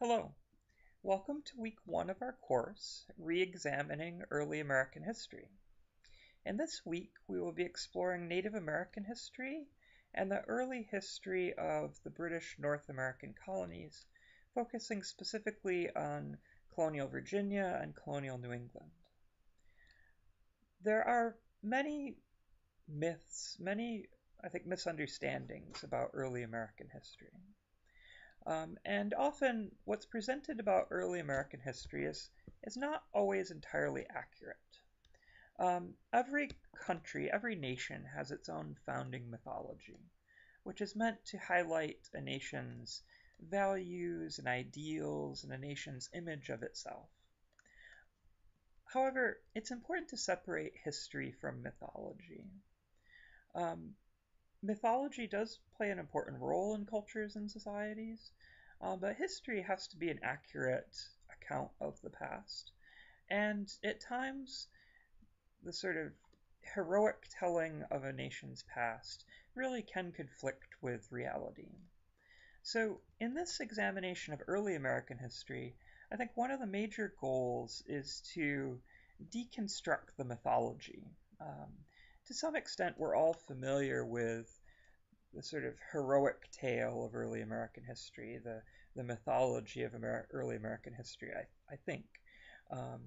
Hello, welcome to week one of our course, Re-examining Early American History. In this week, we will be exploring Native American history and the early history of the British North American colonies, focusing specifically on colonial Virginia and colonial New England. There are many myths, misunderstandings about early American history. And often what's presented about early American history is not always entirely accurate. Every country, every nation has its own founding mythology, which is meant to highlight a nation's values and ideals and a nation's image of itself. However, it's important to separate history from mythology. Um, Mythology does play an important role in cultures and societies, but history has to be an accurate account of the past. And at times, the sort of heroic telling of a nation's past really can conflict with reality. So, in this examination of early American history, I think one of the major goals is to deconstruct the mythology. To some extent, we're all familiar with the sort of heroic tale of early American history, the mythology of early American history, I think. Um,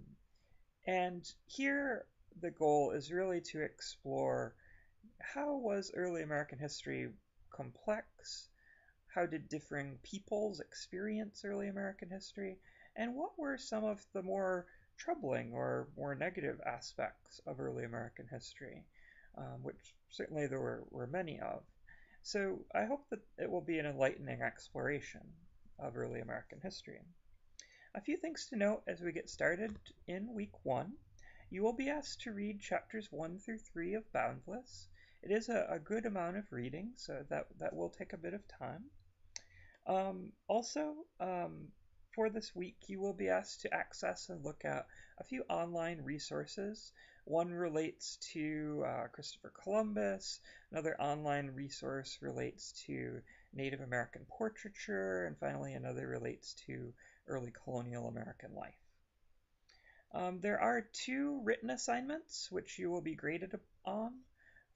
and here the goal is really to explore how was early American history complex, how did differing peoples experience early American history, and what were some of the more troubling or more negative aspects of early American history, which certainly there were many of. So I hope that it will be an enlightening exploration of early American history. A few things to note as we get started in week one. You will be asked to read chapters 1 through 3 of Boundless. It is a good amount of reading, so that will take a bit of time. For this week, you will be asked to access and look at a few online resources. One relates to Christopher Columbus, another online resource relates to Native American portraiture, and finally another relates to early colonial American life. There are two written assignments which you will be graded on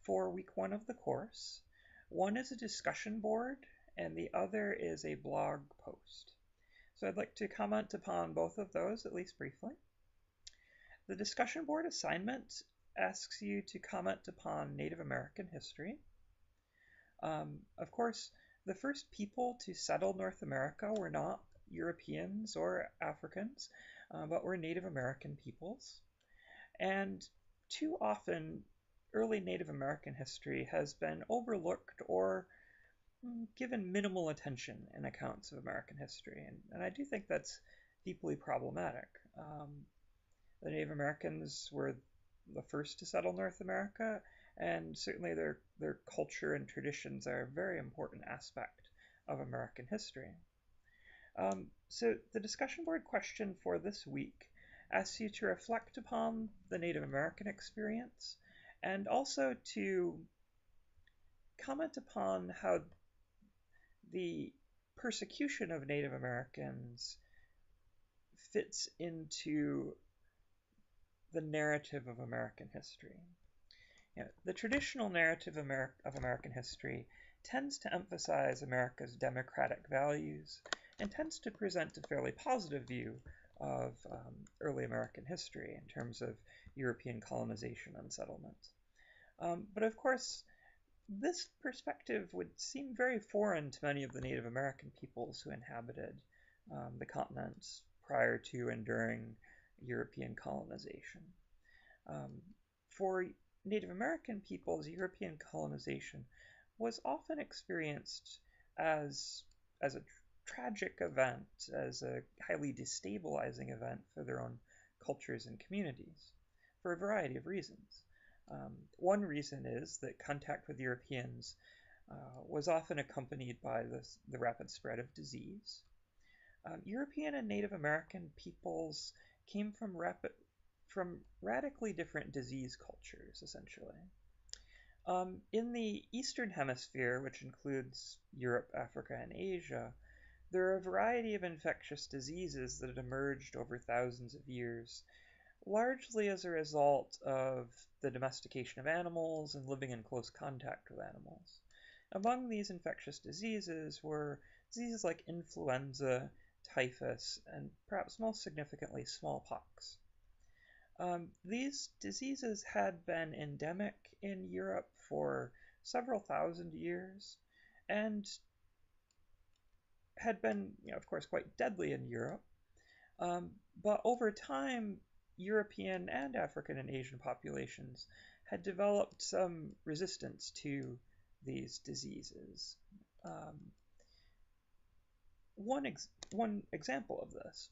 for week one of the course. One is a discussion board and the other is a blog post. So I'd like to comment upon both of those, at least briefly. The discussion board assignment asks you to comment upon Native American history. Of course, the first people to settle North America were not Europeans or Africans, but were Native American peoples. And too often, early Native American history has been overlooked or given minimal attention in accounts of American history, and I do think that's deeply problematic. The Native Americans were the first to settle North America, and certainly their culture and traditions are a very important aspect of American history. So the discussion board question for this week asks you to reflect upon the Native American experience and also to comment upon how the persecution of Native Americans fits into the narrative of American history. The traditional narrative of American history tends to emphasize America's democratic values and tends to present a fairly positive view of early American history in terms of European colonization and settlement. But of course, this perspective would seem very foreign to many of the Native American peoples who inhabited the continent prior to and during European colonization. For Native American peoples, European colonization was often experienced as a tragic event, as a highly destabilizing event for their own cultures and communities, for a variety of reasons. One reason is that contact with Europeans was often accompanied by the rapid spread of disease. European and Native American peoples came from radically different disease cultures, essentially. In the Eastern Hemisphere, which includes Europe, Africa, and Asia, There are a variety of infectious diseases that had emerged over thousands of years, largely as a result of the domestication of animals and living in close contact with animals. Among these infectious diseases were diseases like influenza, typhus, and perhaps most significantly smallpox. These diseases had been endemic in Europe for several thousand years and had been, of course, quite deadly in Europe. But over time, European and African and Asian populations had developed some resistance to these diseases. Um, one example of this,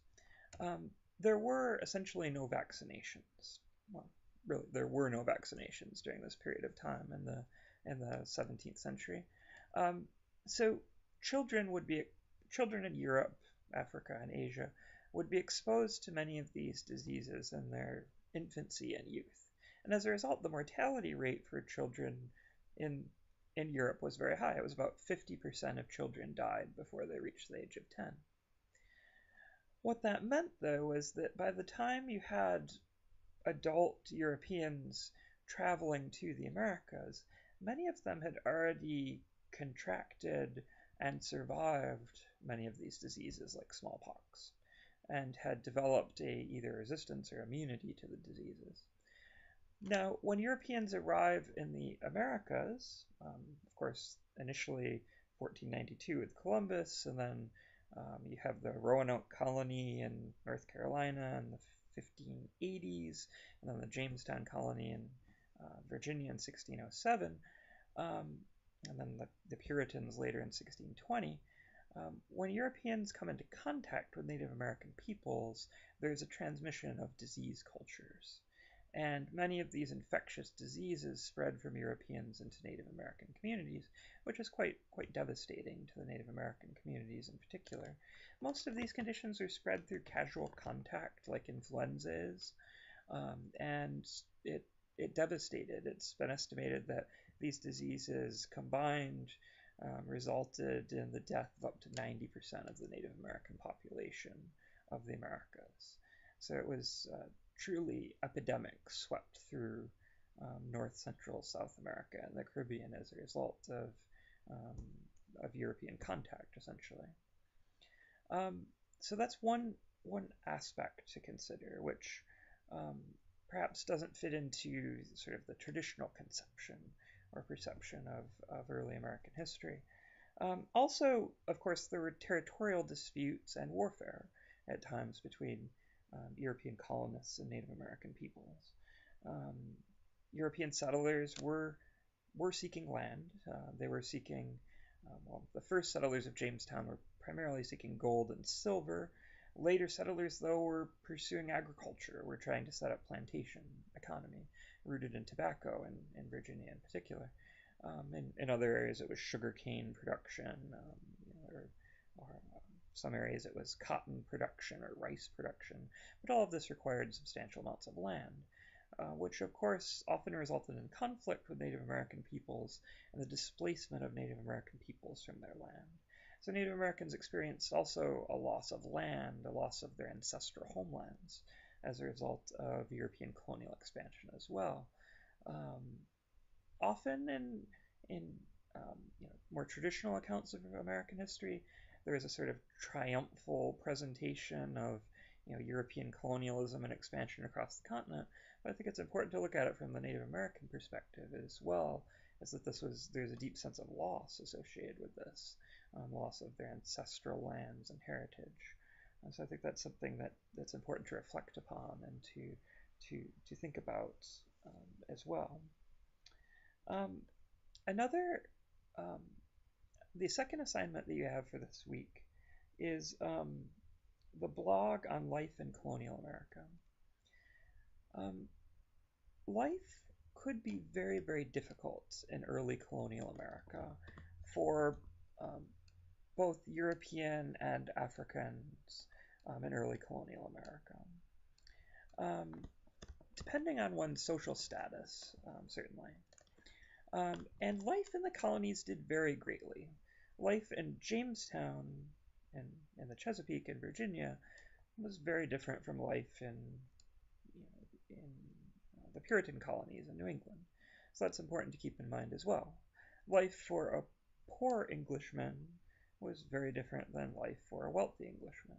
there were essentially no vaccinations. Well, really, there were no vaccinations during this period of time in the 17th century. Um, so children in Europe, Africa, and Asia would be exposed to many of these diseases in their infancy and youth. And as a result, the mortality rate for children in in Europe was very high. It was about 50% of children died before they reached the age of 10. What that meant, though, was that by the time you had adult Europeans traveling to the Americas, many of them had already contracted and survived many of these diseases like smallpox and had developed either resistance or immunity to the diseases. Now, when Europeans arrive in the Americas, of course, initially 1492 with Columbus, and then you have the Roanoke colony in North Carolina in the 1580s, and then the Jamestown colony in Virginia in 1607, and then the Puritans later in 1620. When Europeans come into contact with Native American peoples, there's a transmission of disease cultures. And many of these infectious diseases spread from Europeans into Native American communities, which is quite devastating to the Native American communities in particular. Most of these conditions are spread through casual contact, like influenza is, and it devastated. It's been estimated that these diseases combined resulted in the death of up to 90% of the Native American population of the Americas. So it was truly epidemic swept through North, Central, South America, and the Caribbean as a result of European contact, essentially. So that's one aspect to consider, which um, perhaps doesn't fit into sort of the traditional conception or perception of early American history. Also, of course, there were territorial disputes and warfare at times between European colonists and Native American peoples. Um, European settlers were seeking land. They were seeking, well, the first settlers of Jamestown were primarily seeking gold and silver. Later settlers, though, were pursuing agriculture, were trying to set up plantation economy rooted in tobacco in Virginia in particular. In other areas, it was sugarcane production, or some areas it was cotton production or rice production. But all of this required substantial amounts of land, which of course often resulted in conflict with Native American peoples and the displacement of Native American peoples from their land. So Native Americans experienced also a loss of land, a loss of their ancestral homelands as a result of European colonial expansion as well. Um, Often in more traditional accounts of American history, there is a sort of triumphal presentation of European colonialism and expansion across the continent. But I think it's important to look at it from the Native American perspective as well, as that there's a deep sense of loss associated with this, loss of their ancestral lands and heritage. So I think that's something that's important to reflect upon and to think about as well. Um, another, um, the second assignment that you have for this week is the blog on life in colonial America. Um, Life could be very difficult in early colonial America for um, both European and Africans in early colonial America. Um, Depending on one's social status, certainly. And life in the colonies did vary greatly. Life in Jamestown in the Chesapeake and Virginia was very different from life in the Puritan colonies in New England. So that's important to keep in mind as well. Life for a poor Englishman was very different than life for a wealthy Englishman.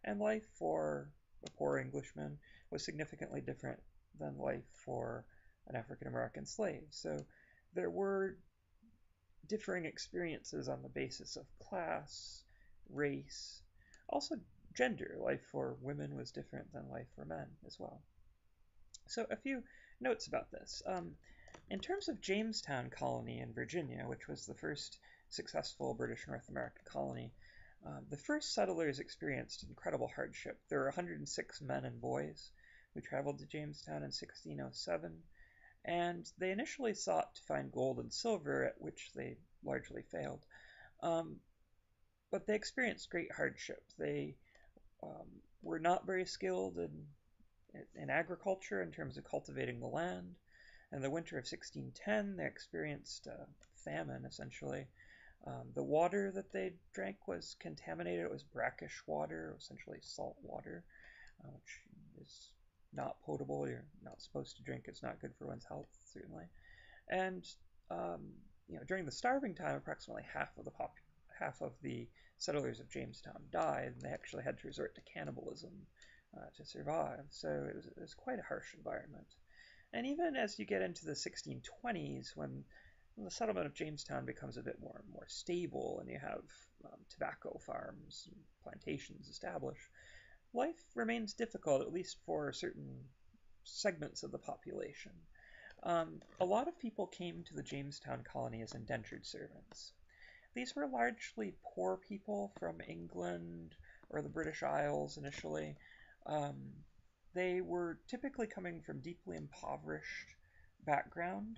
And life for a poor Englishman was significantly different than life for an African American slave. So there were differing experiences on the basis of class, race, also gender. Life for women was different than life for men as well. So a few notes about this. In terms of Jamestown Colony in Virginia, which was the first successful British North American colony, the first settlers experienced incredible hardship. There were 106 men and boys who traveled to Jamestown in 1607, and they initially sought to find gold and silver, at which they largely failed. But they experienced great hardship. They were not very skilled in agriculture in terms of cultivating the land. In the winter of 1610, they experienced famine, essentially. The water that they drank was contaminated. It was brackish water, essentially salt water, which is not potable. You're not supposed to drink. It's not good for one's health, certainly. And during the starving time, approximately half of the settlers of Jamestown died, and they actually had to resort to cannibalism to survive. So it was quite a harsh environment. And even as you get into the 1620s, when the settlement of Jamestown becomes a bit more stable, and you have tobacco farms and plantations established, life remains difficult, at least for certain segments of the population. A lot of people came to the Jamestown colony as indentured servants. These were largely poor people from England or the British Isles initially. They were typically coming from deeply impoverished background.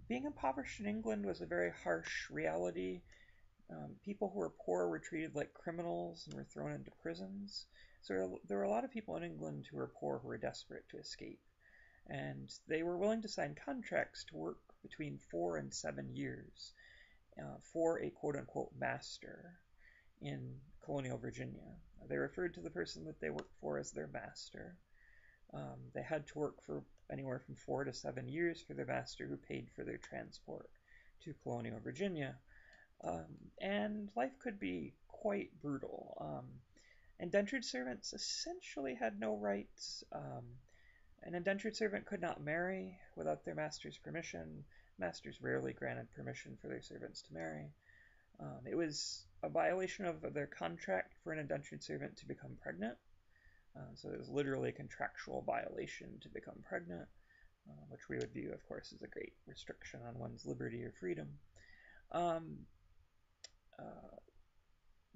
Being impoverished in England was a very harsh reality. People who were poor were treated like criminals and were thrown into prisons. So there were a lot of people in England who were poor who were desperate to escape. And they were willing to sign contracts to work between 4 and 7 years for a quote-unquote master in colonial Virginia. They referred to the person that they worked for as their master. They had to work for anywhere from 4 to 7 years for their master, who paid for their transport to colonial Virginia. And life could be quite brutal. Indentured servants essentially had no rights. An indentured servant could not marry without their master's permission. Masters rarely granted permission for their servants to marry. It was a violation of their contract for an indentured servant to become pregnant. So it was literally a contractual violation to become pregnant, which we would view, of course, as a great restriction on one's liberty or freedom.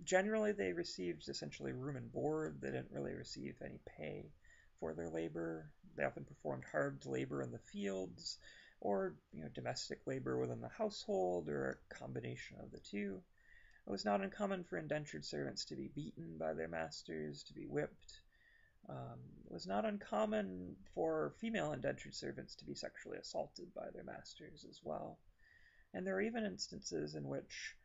Generally, they received essentially room and board. They didn't really receive any pay for their labor. They often performed hard labor in the fields, or domestic labor within the household, or a combination of the two. It was not uncommon for indentured servants to be beaten by their masters, to be whipped. It was not uncommon for female indentured servants to be sexually assaulted by their masters as well. And there were even instances in which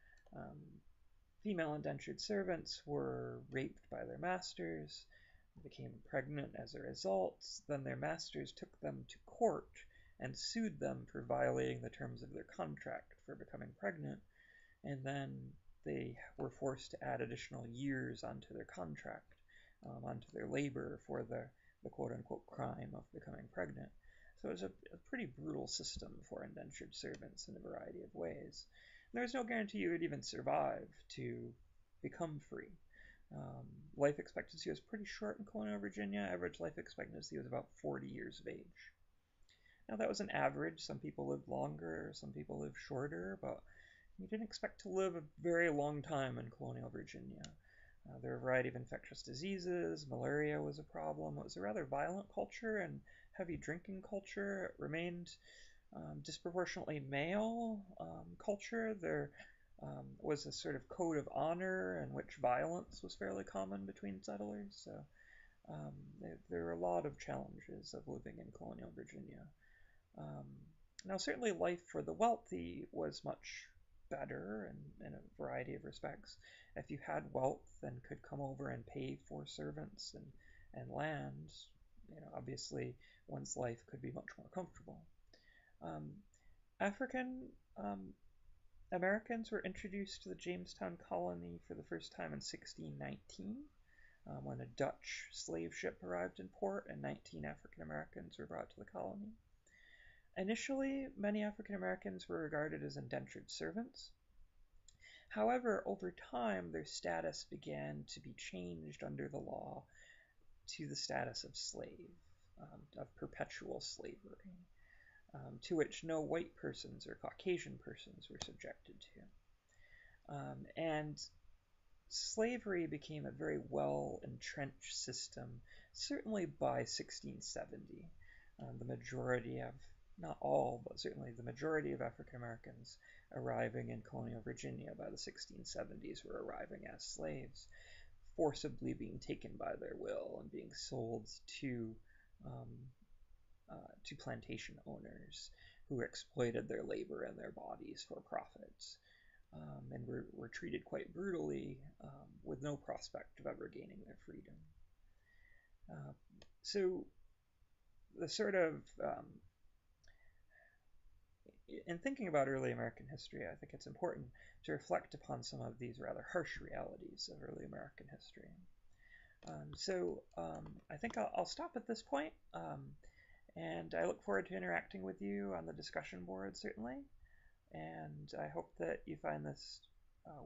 female indentured servants were raped by their masters, became pregnant as a result. Then their masters took them to court and sued them for violating the terms of their contract for becoming pregnant, and then they were forced to add additional years onto their contract, onto their labor for the quote-unquote crime of becoming pregnant. So it was a pretty brutal system for indentured servants in a variety of ways. And there was no guarantee you would even survive to become free. Life expectancy was pretty short in colonial Virginia. Average life expectancy was about 40 years of age. Now that was an average. Some people lived longer, some people lived shorter, but you didn't expect to live a very long time in colonial Virginia. There were a variety of infectious diseases. Malaria was a problem. It was a rather violent culture and heavy drinking culture. It remained disproportionately male culture. There was a sort of code of honor in which violence was fairly common between settlers. So there were a lot of challenges of living in colonial Virginia. Now, certainly life for the wealthy was much better in a variety of respects. If you had wealth and could come over and pay for servants and land, obviously one's life could be much more comfortable. Um, African Americans were introduced to the Jamestown colony for the first time in 1619, when a Dutch slave ship arrived in port and 19 African Americans were brought to the colony. Initially, many African Americans were regarded as indentured servants. However, over time, their status began to be changed under the law to the status of slave, of perpetual slavery, to which no white persons or Caucasian persons were subjected to. And slavery became a very well entrenched system, certainly by 1670. The majority of, not all, but certainly the majority of African Americans arriving in colonial Virginia by the 1670s were arriving as slaves, forcibly being taken by their will and being sold um, to plantation owners who exploited their labor and their bodies for profits, and were treated quite brutally, with no prospect of ever gaining their freedom. So the sort of in thinking about early American history, I think it's important to reflect upon some of these rather harsh realities of early American history. I think I'll stop at this point, and I look forward to interacting with you on the discussion board, certainly, and I hope that you find this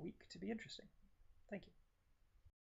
week to be interesting. Thank you.